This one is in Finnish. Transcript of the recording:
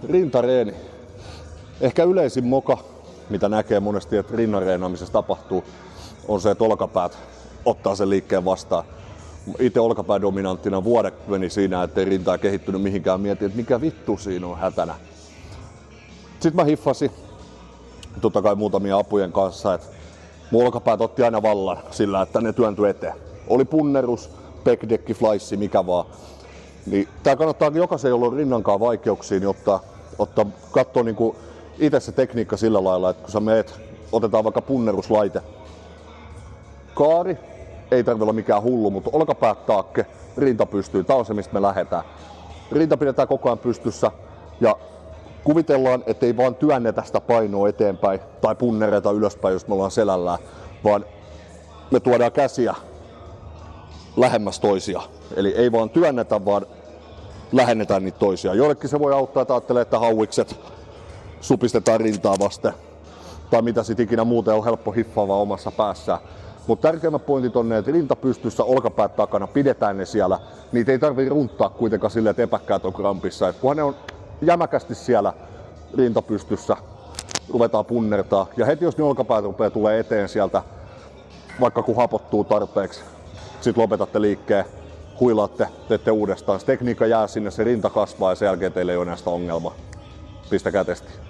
rintareeni. Ehkä yleisin moka, mitä näkee monesti, että rinnanreenaamisessa tapahtuu, on se, että olkapäät ottaa sen liikkeen vastaan. Itse olkapäädominanttina vuoden meni siinä, ettei rintaa kehittynyt mihinkään. Mietin, että mikä vittu siinä on hätänä. Sitten mä hiffasin, totta kai muutamia apujen kanssa, että mun olkapäät otti aina vallan sillä, että ne työntyi eteen. Oli punnerus, backdecki, flaissi, mikä vaan. Niin tää kannattaa jokaisen, jolla on rinnankaan vaikeuksia, niin katsoa niinku itse se tekniikka sillä lailla, että kun sä meet, otetaan vaikka punneruslaite. Kaari, ei tarvitse olla mikään hullu, mutta olkapäät taakke, rinta pystyy. Tää on se, mistä me lähdetään. Rinta pidetään koko ajan pystyssä ja kuvitellaan, ettei vaan työnnetä sitä painoa eteenpäin tai punnereta ylöspäin, jos me ollaan selällään, vaan me tuodaan käsiä lähemmäs toisia. Eli ei vaan työnnetä, vaan lähennetään niitä toisia. Joillekin se voi auttaa, että ajattelee, että hauikset supistetaan rintaa vasten. Tai mitä sit ikinä muuten on helppo hiffaa vaan omassa päässään. Mutta tärkeimmät pointit on ne, että rinta pystyssä, olkapäät takana, pidetään ne siellä. Niitä ei tarvitse runttaa kuitenkaan silleen, että epäkkäät on krampissa. Et kunhan ne on jämäkästi siellä rinta pystyssä, ruvetaan punnertaa. Ja heti jos ne olkapäät rupeaa tulee eteen sieltä, vaikka kun hapottuu tarpeeksi, sit lopetatte liikkeen, huilaatte, teette uudestaan. Se tekniikka jää sinne, se rinta kasvaa ja sen jälkeen teillä ei ole enää sitä ongelmaa. Pistäkää testi.